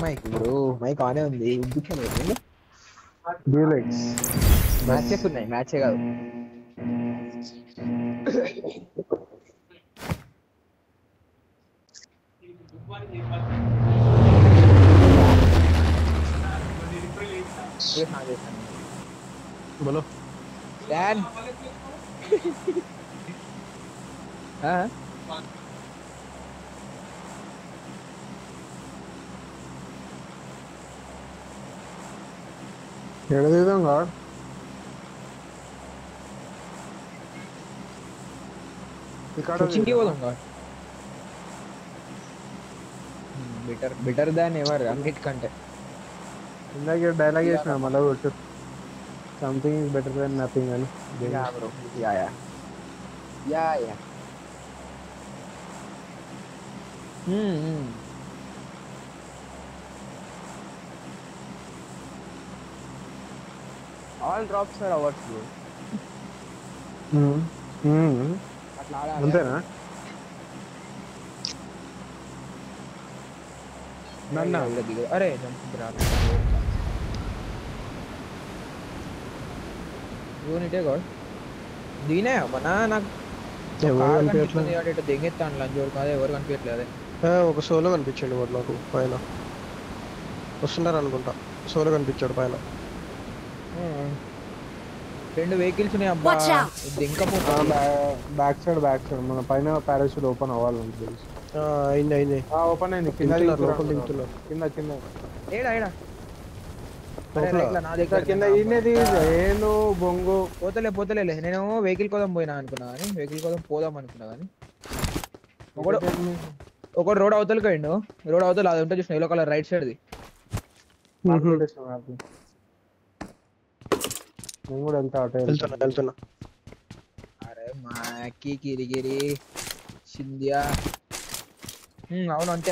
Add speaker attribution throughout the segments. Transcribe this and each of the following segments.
Speaker 1: Mic bro mic ఆనే ఉంది ఉబ్బించలేదు
Speaker 2: deluxe
Speaker 1: matches ఉన్నాయి మ్యాచే కాదు
Speaker 2: बोलो
Speaker 1: डैन हाँ
Speaker 2: ఎక్కడ దిగుదాం గాడ్ ఇక్కడ
Speaker 1: कोचिंग की बोलूँगा better than ever అన్నిటి కంటే
Speaker 2: ఇందాక డైలాగ్ చేసిన మళ్ళీ కొట్టు something is better than nothing అని
Speaker 1: yeah bro yeah yeah yeah yeah all drops are ours bro అట్లా ఆడాలి
Speaker 2: అంతేనా నన్న
Speaker 1: అరే జంప్ రా యూనిటే గాడ్ దీనే మన నాకు దిగెత్తాను లంజోడు కాదు ఎవరు కనిపించట్లేదు
Speaker 2: ఒక సోలో కనిపించండి వాడు నాకు పైన వస్తున్నారు అనుకుంటా సోలో కనిపించాడు పైన
Speaker 1: రెండు వెహికల్స్ ఉన్నాయి అబ్బా దింకపోతా
Speaker 2: బ్యాక్ సైడ్ మన పైన పారాషూట్ ఓపెన్ అవ్వాలని తెలుసు అయింది ఓపెన్ అయింది కింద దిగుతున్నారు కింద
Speaker 1: ఏడా
Speaker 2: కింద ఈయనది ఏను బొంగు
Speaker 1: పోతలే నేను వెహికల్ కోసం పోయినా అనుకున్నా కానీ వెహికల్ కోసం పోదాం అనుకున్నా కానీ ఒకటి రోడ్ అవతలకి పోయిండు రోడ్ అవతల అది ఉంటే చూసిన ఎల్లో కలర్ రైట్ సైడ్ది
Speaker 2: నేను కూడా వెళ్తున్నా
Speaker 1: అరే మాకి గిరిగిరి సింధియా అవును అంతే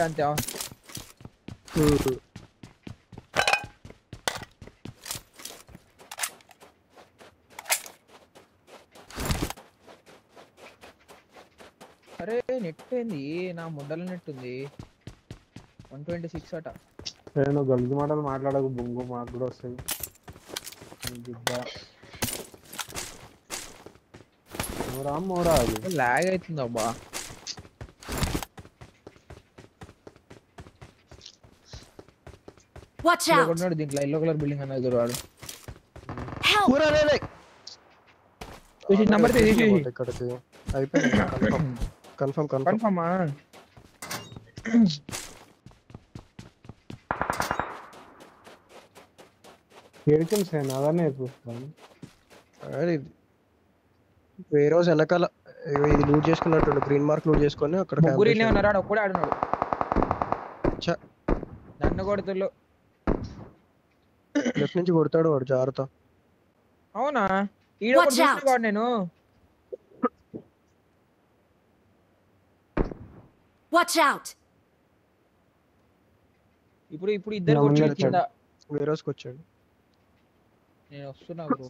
Speaker 1: అరే నెట్ ఏంది నా ముందల నెట్ ఉంది 126 అట
Speaker 2: నేను గల్జు మాటలు మాట్లాడకు బొంగు మాకు కూడా వస్తాయి మోరా అది
Speaker 1: లాగ్ అవుతుంది అబ్బా దీంట్లో ఎల్లో కలర్ బిల్డింగ్ అనేది వాడు నంబర్
Speaker 2: ఇక్కడికి అయిపోయింది కన్ఫర్మ్ ఏడికం సేన అదనే చూస్తాను వేరే రోజు వెనకాల ఇది లూట్ చేసుకున్నట్టు గ్రీన్ మార్క్ లూట్ చేసుకొని అక్కడ
Speaker 1: ముగ్గురినే ఉన్నాడు ఒక్కడే ఆడున్నాడు నన్ను కొడుతుల్లో
Speaker 2: లెఫ్ట్ నుంచి కొడతాడు వాడు జాగ్రత్త
Speaker 1: అవునా ఈడ కొడుతున్నాడు నేను
Speaker 3: వాచ్ అవుట్
Speaker 1: ఇప్పుడు ఇద్దరు కొట్టారు కింద
Speaker 2: వేరే రోజుకి వచ్చాడు
Speaker 1: నేను వస్తున్నా బ్రో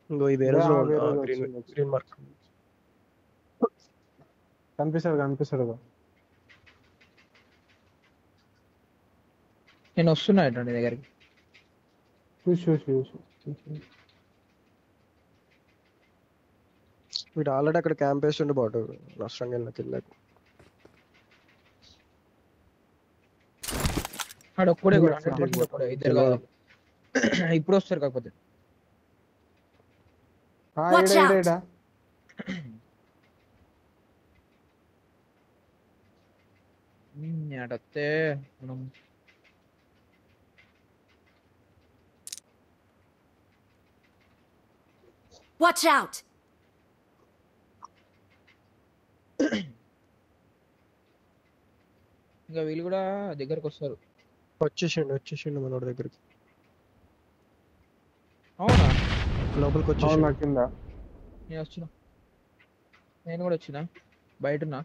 Speaker 2: ఇంకో ఈ వేరే రోజు గ్రీన్ మార్క్ కనిపిస్తాడు
Speaker 1: నేను వస్తున్నా నీ దగ్గరికి
Speaker 2: వీడు ఆల్రెడీ అక్కడ క్యాంప్ వేస్తుండే బాటు నష్టంగా వెళ్ళిన కిందకు
Speaker 1: ఒక్కడే కూడా ఇద్దరు కాదు ఇప్పుడు వస్తారు కాకపోతే అడతే మనం
Speaker 3: వాచ్ అవుట్
Speaker 1: ఇంకా వీళ్ళు కూడా దగ్గరకు వస్తారు
Speaker 2: వచ్చేసిండు మనోడి దగ్గరికి
Speaker 1: అవునా
Speaker 2: లోపలికి వచ్చేసిండు కింద
Speaker 1: నేను కూడా వచ్చినా బయట ఉన్నా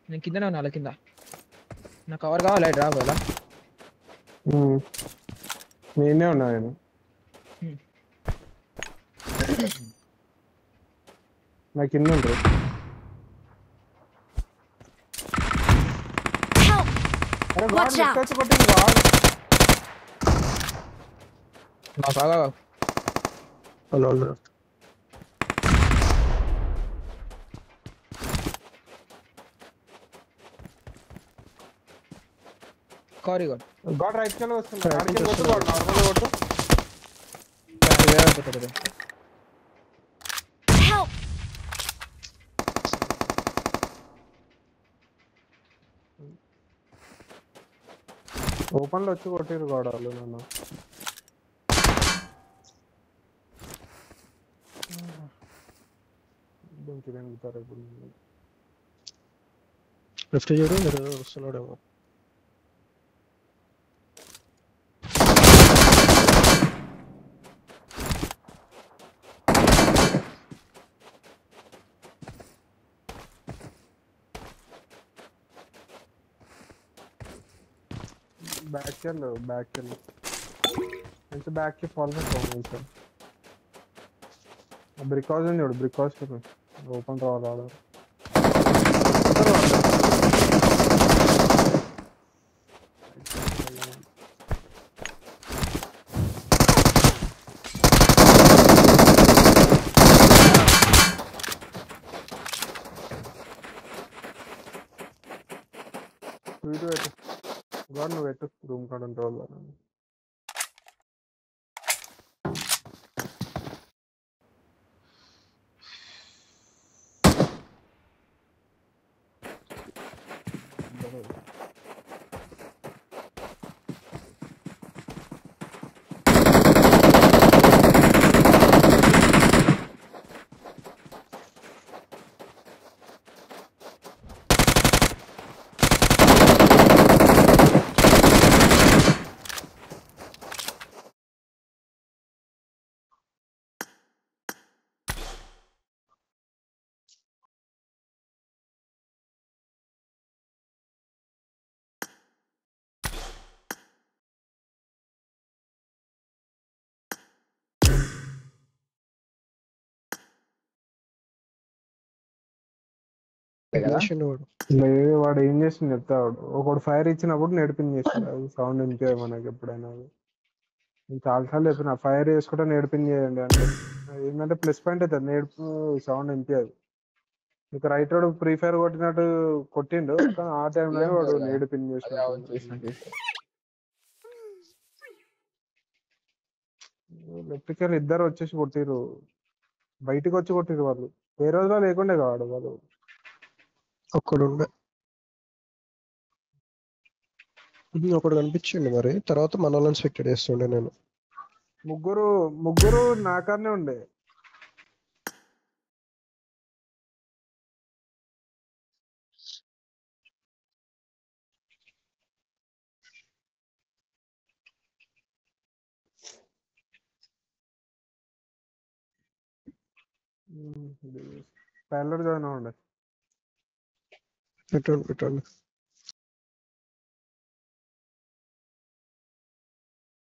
Speaker 1: నేను కిందనే ఉన్నా అలా కింద నా కవర్ కావాలి రా కదా
Speaker 2: నేనే ఉన్నా నేను నా కింద ఉంటారు అరే గాడ్
Speaker 3: Watch
Speaker 2: లెఫ్ట్
Speaker 3: out!
Speaker 2: వచ్చి కొట్టింది గాడ్.
Speaker 1: నా బాగా
Speaker 4: అలా
Speaker 1: కారీ గాడ్
Speaker 2: గాడ్ రైట్ కెళ్ళి వస్తుంది. ఆడికి కొట్టు గాడ్, నార్మల్ కొట్టు.
Speaker 3: Help!
Speaker 2: ఓపెన్ లో వచ్చి కొట్టిరు గాడ్ వాళ్ళు నన్ను. ఇప్పుడు
Speaker 4: లెఫ్ట్ చూడు, మీరు వస్తున్నాడేమో.
Speaker 2: బ్యాక్ కెళ్ళి మంచి బ్యాక్ కి ఫాల్ కొంచెం బ్రిక్ హౌస్ ఉంది. బ్రిక్ హౌస్ ఓపెన్ రావాలి. వీడియో పెట్టు గాడ్, నువ్వు పెట్టు రూమ్ కాడ ఉంటే వాళ్ళు.
Speaker 4: చేసిండు వాడు.
Speaker 2: లేదు వాడు ఏం చేసింది చెప్తాడు. ఒకడు ఫైర్ ఇచ్చినప్పుడు నేర్పింది చేసింది. అది సౌండ్ వినిపించదు మనకి ఎప్పుడైనా. అది నేను చాలాసార్లు చెప్పిన ఫైర్ చేసుకుంటే నేర్పింది చేయండి అంటే. అది ఏంటంటే ప్లస్ పాయింట్ అవుతుంది, నేర్పు సౌండ్ వినిపించదు. ఇక రైట్ వాడు ఫ్రీ ఫైర్ కొట్టినట్టు కొట్టిండు, కానీ ఆ టైంలోనే వాడు నేర్పింది చేసినట్టు. లెఫ్ట్ కెళ్ళి ఇద్దరు వచ్చేసి కొట్టిరు, బయటికి వచ్చి కొట్టిరు వాళ్ళు. ఏ రోజులో లేకుండే కాడు వాళ్ళు.
Speaker 4: ఒక్కడుండే, ఒకడు కనిపించిండు. మరి తర్వాత మన వాళ్ళని ఎక్స్పెక్టెడ్ చేస్తుండే నేను.
Speaker 2: ముగ్గురు నాకనే ఉండే. ప్యాలర్ జాయిన్ అవ్వండి.
Speaker 4: పెట్టండి.